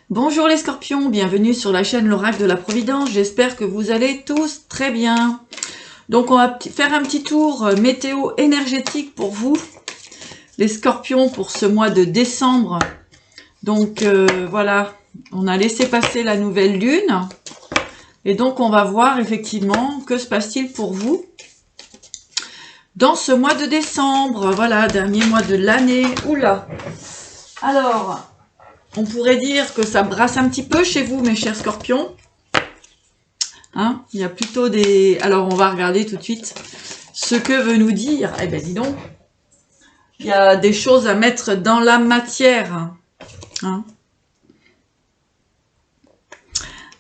Bonjour les scorpions, bienvenue sur la chaîne l'Oracle de la Providence, j'espère que vous allez tous très bien. Donc on va faire un petit tour météo énergétique pour vous, les scorpions, pour ce mois de décembre. Donc voilà, on a laissé passer la nouvelle lune, et donc on va voir effectivement que se passe-t-il pour vous dans ce mois de décembre, voilà, dernier mois de l'année. Oula. Alors, on pourrait dire que ça brasse un petit peu chez vous, mes chers scorpions. Hein, il y a plutôt des... Alors, on va regarder tout de suite ce que veut nous dire. Eh bien, dis donc, il y a des choses à mettre dans la matière. Hein.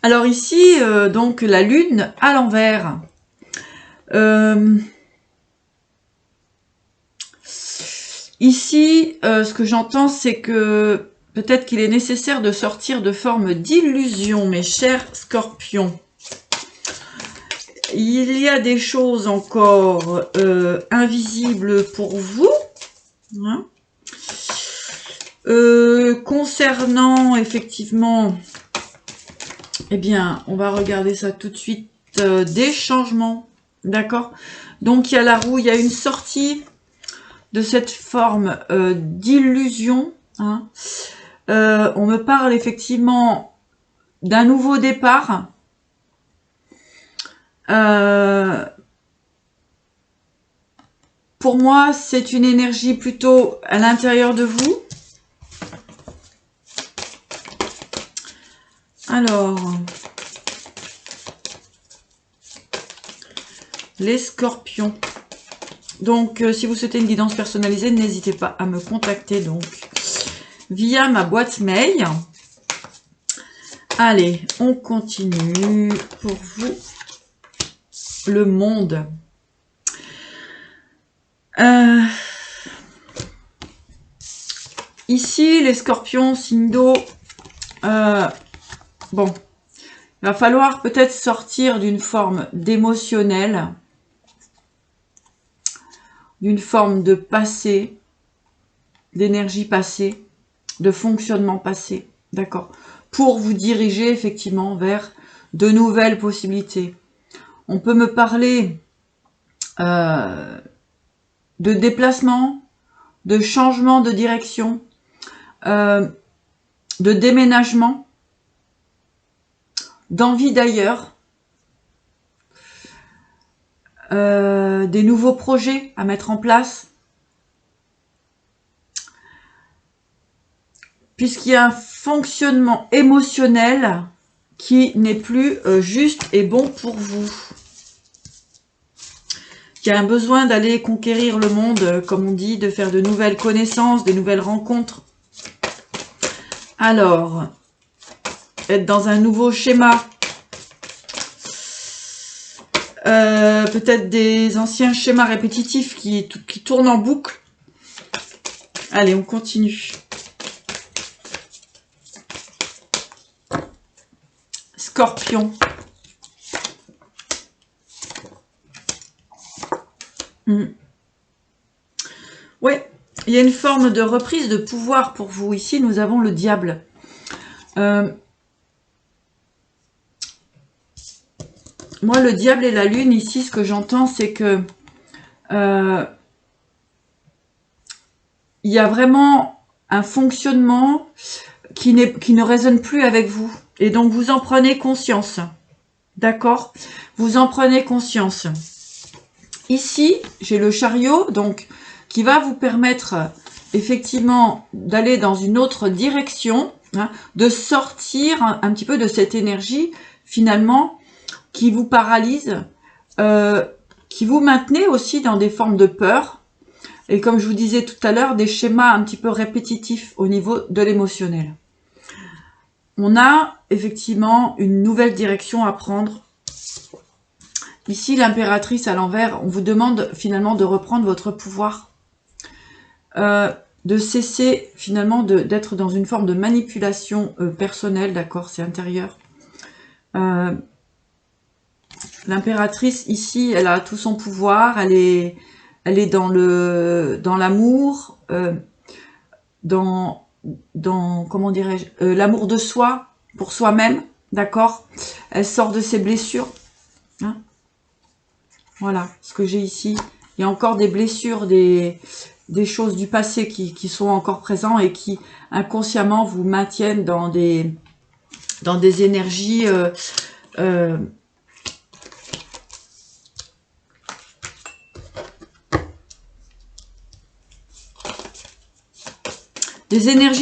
Alors ici, donc, la lune à l'envers. Ici, ce que j'entends, c'est que peut-être qu'il est nécessaire de sortir de forme d'illusion, mes chers scorpions. Il y a des choses encore invisibles pour vous. Hein, concernant effectivement, eh bien, on va regarder ça tout de suite, des changements. D'accord? Donc, il y a la roue, il y a une sortie de cette forme d'illusion. Hein. On me parle effectivement d'un nouveau départ. Pour moi, c'est une énergie plutôt à l'intérieur de vous. Alors, les scorpions. Donc, si vous souhaitez une guidance personnalisée, n'hésitez pas à me contacter donc via ma boîte mail. Allez, on continue pour vous. Le monde. Ici, les scorpions, signe d'eau. Bon, il va falloir peut-être sortir d'une forme d'émotionnel, d'une forme de passé, d'énergie passée, de fonctionnement passé, d'accord, pour vous diriger effectivement vers de nouvelles possibilités. On peut me parler de déplacement, de changement de direction, de déménagement, d'envie d'ailleurs, des nouveaux projets à mettre en place, puisqu'il y a un fonctionnement émotionnel qui n'est plus juste et bon pour vous. Il y a un besoin d'aller conquérir le monde, comme on dit, de faire de nouvelles connaissances, des nouvelles rencontres. Alors, être dans un nouveau schéma, peut-être des anciens schémas répétitifs qui tournent en boucle. Allez, on continue. Scorpion. Ouais, il y a une forme de reprise de pouvoir pour vous. Ici, nous avons le diable. Moi, le diable et la lune, ici, ce que j'entends, c'est que il y a vraiment un fonctionnement qui ne résonne plus avec vous. Et donc, vous en prenez conscience. D'accord? Vous en prenez conscience. Ici, j'ai le chariot, donc, qui va vous permettre effectivement d'aller dans une autre direction, hein, de sortir un petit peu de cette énergie, finalement, qui vous paralyse, qui vous maintenez aussi dans des formes de peur. Et comme je vous disais tout à l'heure, des schémas un petit peu répétitifs au niveau de l'émotionnel. On a effectivement une nouvelle direction à prendre. Ici, l'impératrice à l'envers, on vous demande finalement de reprendre votre pouvoir. De cesser finalement d'être dans une forme de manipulation personnelle, d'accord, c'est intérieur. L'impératrice, ici, elle a tout son pouvoir, elle est dans l'amour, dans comment dirais-je, l'amour de soi, pour soi-même, d'accord? Elle sort de ses blessures. Hein, voilà ce que j'ai ici. Il y a encore des blessures, des choses du passé qui sont encore présentes et qui inconsciemment vous maintiennent dans des énergies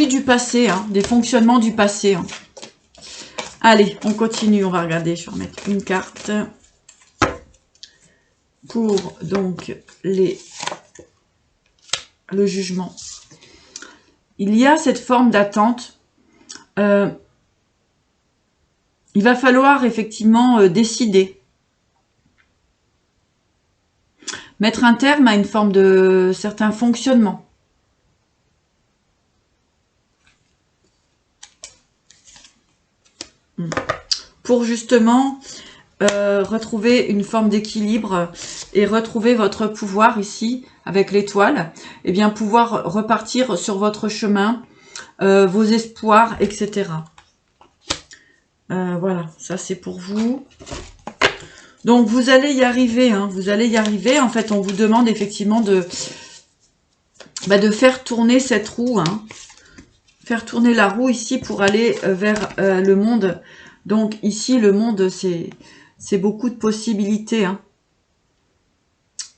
du passé, hein, des fonctionnements du passé. Hein. Allez, on continue, on va regarder. Je vais remettre une carte pour donc le jugement. Il y a cette forme d'attente. Il va falloir effectivement décider. Mettre un terme à une forme de certain fonctionnement. Pour justement retrouver une forme d'équilibre et retrouver votre pouvoir ici avec l'étoile, et bien pouvoir repartir sur votre chemin, vos espoirs, etc. Voilà, ça c'est pour vous. Donc vous allez y arriver, hein, vous allez y arriver. En fait, on vous demande effectivement de faire tourner cette roue, hein, faire tourner la roue ici pour aller vers le monde. Donc ici, le monde, c'est beaucoup de possibilités, hein.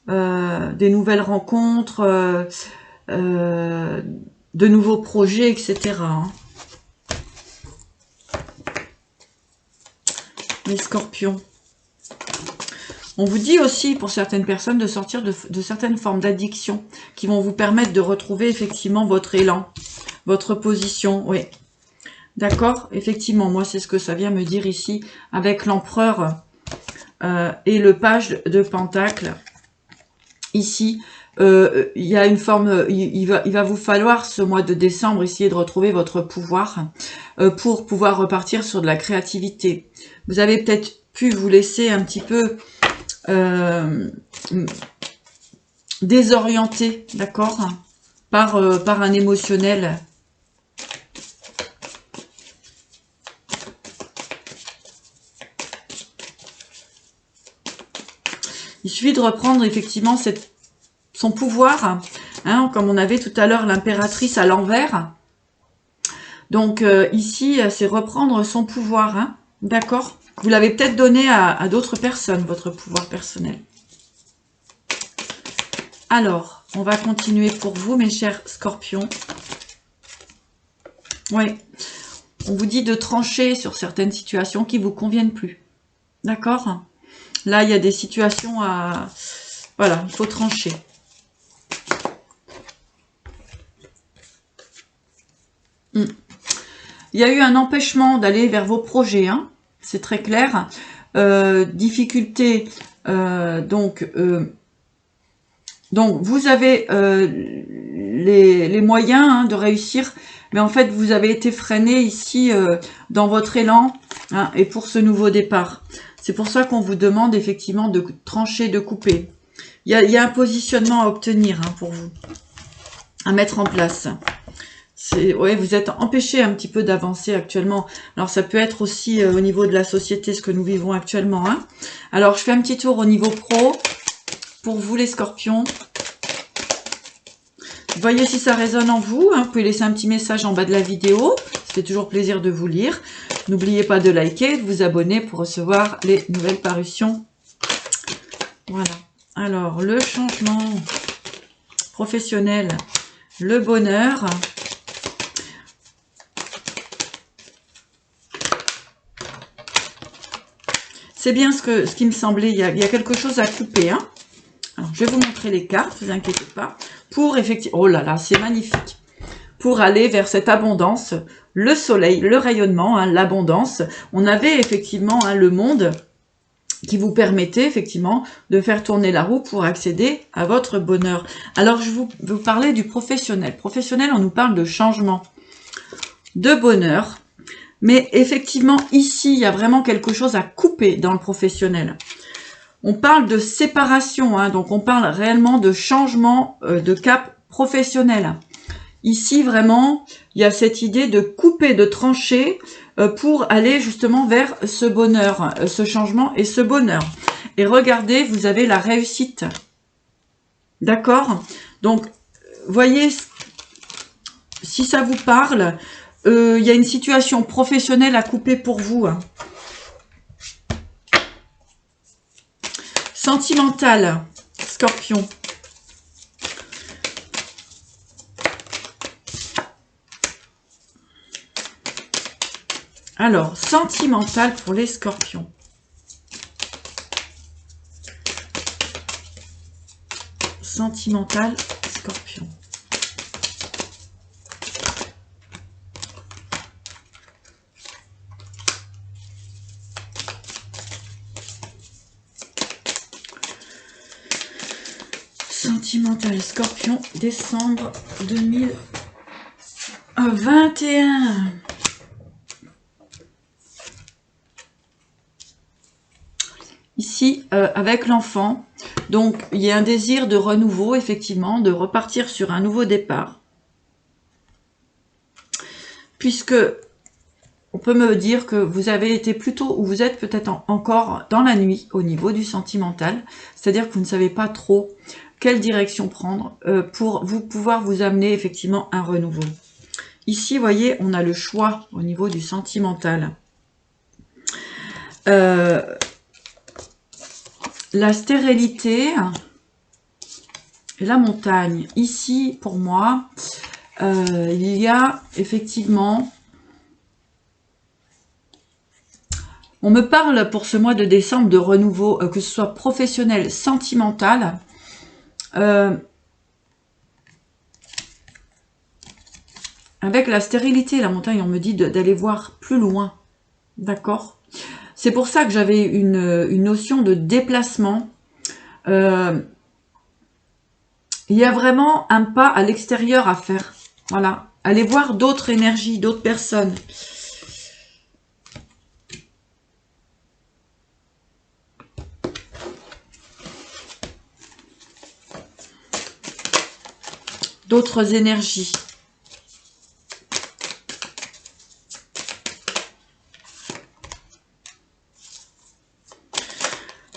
Des nouvelles rencontres, de nouveaux projets, etc. Hein. Les scorpions. On vous dit aussi, pour certaines personnes, de sortir de certaines formes d'addiction qui vont vous permettre de retrouver effectivement votre élan, votre position, oui. D'accord? Effectivement, moi, c'est ce que ça vient me dire ici, avec l'empereur et le page de Pentacle. Ici, il y a une forme, il va vous falloir, ce mois de décembre, essayer de retrouver votre pouvoir pour pouvoir repartir sur de la créativité. Vous avez peut-être pu vous laisser un petit peu désorienter, d'accord, par un émotionnel. Il suffit de reprendre effectivement son pouvoir, hein, comme on avait tout à l'heure l'impératrice à l'envers. Donc ici, c'est reprendre son pouvoir, hein, d'accord? Vous l'avez peut-être donné à d'autres personnes, votre pouvoir personnel. Alors, on va continuer pour vous, mes chers scorpions. Oui, on vous dit de trancher sur certaines situations qui ne vous conviennent plus. D'accord? Là, il y a des situations à... Voilà, il faut trancher. Il y a eu un empêchement d'aller vers vos projets, hein, c'est très clair. Difficulté, donc vous avez les moyens, hein, de réussir, mais en fait, vous avez été freiné ici dans votre élan, hein, et pour ce nouveau départ. C'est pour ça qu'on vous demande effectivement de trancher, de couper. Il y a un positionnement à obtenir, hein, pour vous, à mettre en place. Ouais, vous êtes empêché un petit peu d'avancer actuellement. Alors, ça peut être aussi au niveau de la société, ce que nous vivons actuellement. Hein. Alors, je fais un petit tour au niveau pro pour vous, les scorpions. Voyez si ça résonne en vous. Hein. Vous pouvez laisser un petit message en bas de la vidéo. Ça fait toujours plaisir de vous lire. N'oubliez pas de liker, de vous abonner pour recevoir les nouvelles parutions. Voilà. Alors, le changement professionnel, le bonheur. C'est bien ce qui me semblait. Il y a quelque chose à couper. Hein. Alors, je vais vous montrer les cartes, ne vous inquiétez pas. Pour effectivement... Oh là là, c'est magnifique. Pour aller vers cette abondance, le soleil, le rayonnement, hein, l'abondance. On avait effectivement, hein, le monde qui vous permettait effectivement de faire tourner la roue pour accéder à votre bonheur. Alors, je vous parlais du professionnel. Professionnel, on nous parle de changement, de bonheur. Mais effectivement, ici, il y a vraiment quelque chose à couper dans le professionnel. On parle de séparation, hein, donc on parle réellement de changement de cap professionnel. Ici, vraiment, il y a cette idée de couper, de trancher pour aller justement vers ce bonheur, ce changement et ce bonheur. Et regardez, vous avez la réussite. D'accord? Donc, voyez, si ça vous parle, il y a une situation professionnelle à couper pour vous. Sentimental, Scorpion. Alors, sentimental pour les Scorpions. Sentimental, Scorpion. Sentimental, Scorpion, décembre 2021. Ici, avec l'enfant, donc il y a un désir de renouveau, effectivement, de repartir sur un nouveau départ. Puisque on peut me dire que vous avez été plutôt, ou vous êtes peut-être encore dans la nuit au niveau du sentimental, c'est-à-dire que vous ne savez pas trop quelle direction prendre pour pouvoir vous amener effectivement un renouveau. Ici, vous voyez, on a le choix au niveau du sentimental. La stérilité et la montagne. Ici, pour moi, il y a effectivement... On me parle pour ce mois de décembre de renouveau, que ce soit professionnel, sentimental. Avec la stérilité et la montagne, on me dit d'aller voir plus loin. D'accord ? C'est pour ça que j'avais une notion de déplacement. Il y a vraiment un pas à l'extérieur à faire. Voilà. Aller voir d'autres énergies, d'autres personnes. D'autres énergies.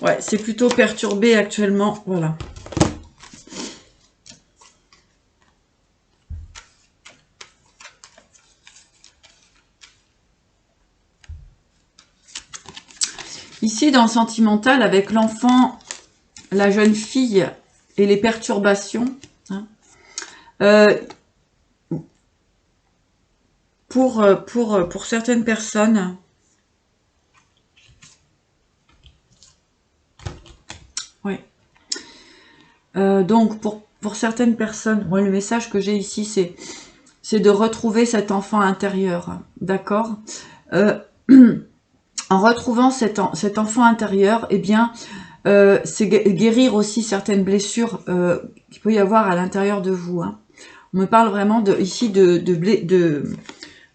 Ouais, c'est plutôt perturbé actuellement. Voilà. Ici, dans le sentimental, avec l'enfant, la jeune fille et les perturbations, hein, pour certaines personnes, ouais. Donc, pour certaines personnes, moi, le message que j'ai ici, c'est de retrouver cet enfant intérieur, d'accord. En retrouvant cet enfant intérieur, eh bien, c'est guérir aussi certaines blessures qu'il peut y avoir à l'intérieur de vous. Hein. On me parle vraiment ici de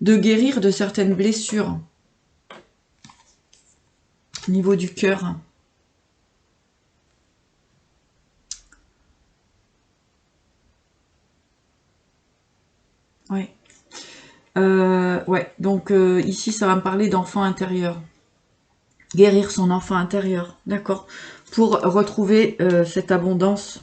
guérir de certaines blessures au niveau du cœur. Ouais. Ouais, donc ici, ça va me parler d'enfant intérieur. Guérir son enfant intérieur, d'accord, pour retrouver cette abondance.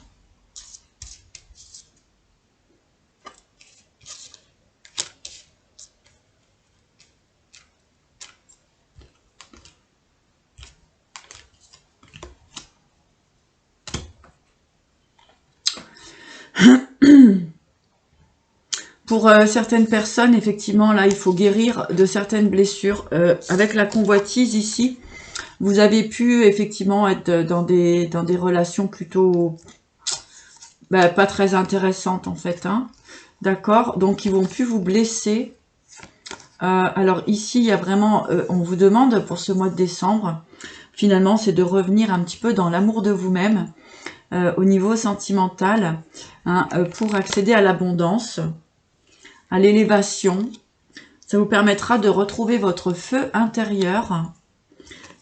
Pour certaines personnes, effectivement, là, il faut guérir de certaines blessures. Avec la convoitise ici, vous avez pu effectivement être dans des relations plutôt pas très intéressantes en fait. Hein. D'accord? Donc, ils vont plus vous blesser. Alors ici, il y a vraiment, on vous demande pour ce mois de décembre, finalement, c'est de revenir un petit peu dans l'amour de vous-même, au niveau sentimental, hein, pour accéder à l'abondance, à l'élévation. Ça vous permettra de retrouver votre feu intérieur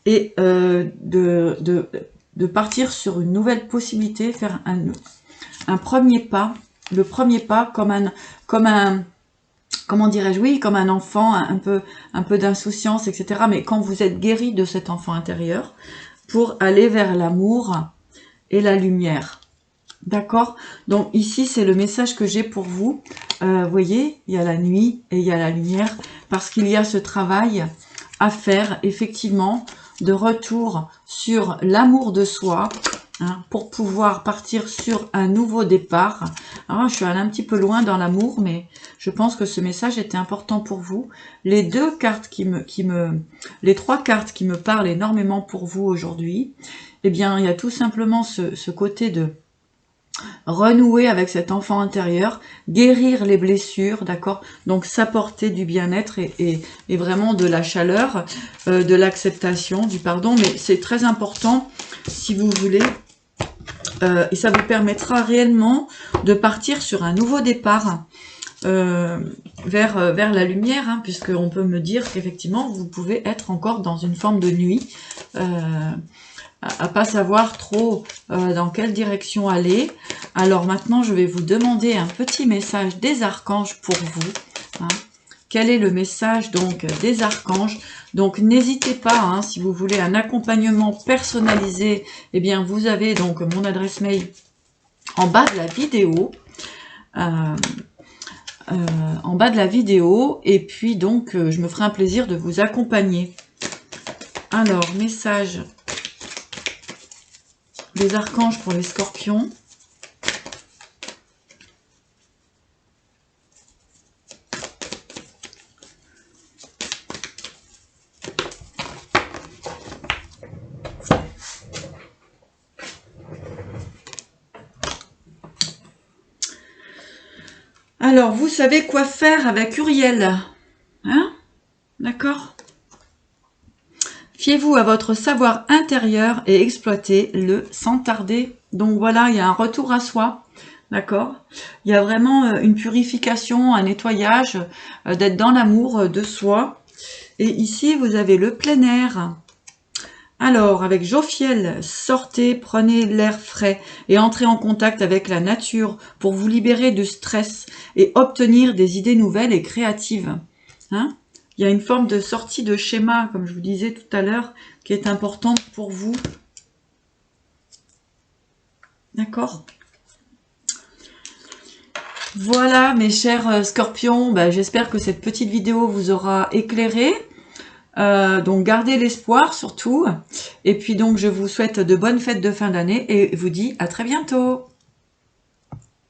et de partir sur une nouvelle possibilité, faire un premier pas le premier pas comme un comment dirais-je, oui, comme un enfant, un peu d'insouciance, etc. Mais quand vous êtes guéri de cet enfant intérieur, pour aller vers l'amour et la lumière. D'accord? Donc ici, c'est le message que j'ai pour vous. Vous voyez, il y a la nuit et il y a la lumière, parce qu'il y a ce travail à faire, effectivement, de retour sur l'amour de soi, hein, pour pouvoir partir sur un nouveau départ. Alors, je suis allée un petit peu loin dans l'amour, mais je pense que ce message était important pour vous. Les deux cartes les trois cartes qui me parlent énormément pour vous aujourd'hui, eh bien, il y a tout simplement ce côté de renouer avec cet enfant intérieur, guérir les blessures, d'accord? Donc s'apporter du bien-être et vraiment de la chaleur, de l'acceptation, du pardon, mais c'est très important si vous voulez, et ça vous permettra réellement de partir sur un nouveau départ vers la lumière, hein, puisqu'on peut me dire qu'effectivement vous pouvez être encore dans une forme de nuit, à pas savoir trop dans quelle direction aller. Alors maintenant, je vais vous demander un petit message des archanges pour vous. Hein. Quel est le message donc des archanges? Donc n'hésitez pas, hein, si vous voulez un accompagnement personnalisé, eh bien vous avez donc mon adresse mail en bas de la vidéo. En bas de la vidéo, et puis donc je me ferai un plaisir de vous accompagner. Alors, message des archanges pour les scorpions. Alors, vous savez quoi faire avec Uriel, hein? D'accord? Fiez-vous à votre savoir intérieur et exploitez-le sans tarder. Donc voilà, il y a un retour à soi, d'accord? Il y a vraiment une purification, un nettoyage, d'être dans l'amour de soi. Et ici, vous avez le plein air. Alors, avec Jophiel, sortez, prenez l'air frais et entrez en contact avec la nature pour vous libérer du stress et obtenir des idées nouvelles et créatives. Hein? Il y a une forme de sortie de schéma, comme je vous disais tout à l'heure, qui est importante pour vous. D'accord? Voilà, mes chers scorpions, j'espère que cette petite vidéo vous aura éclairé. Donc gardez l'espoir surtout. Et puis donc je vous souhaite de bonnes fêtes de fin d'année et vous dis à très bientôt.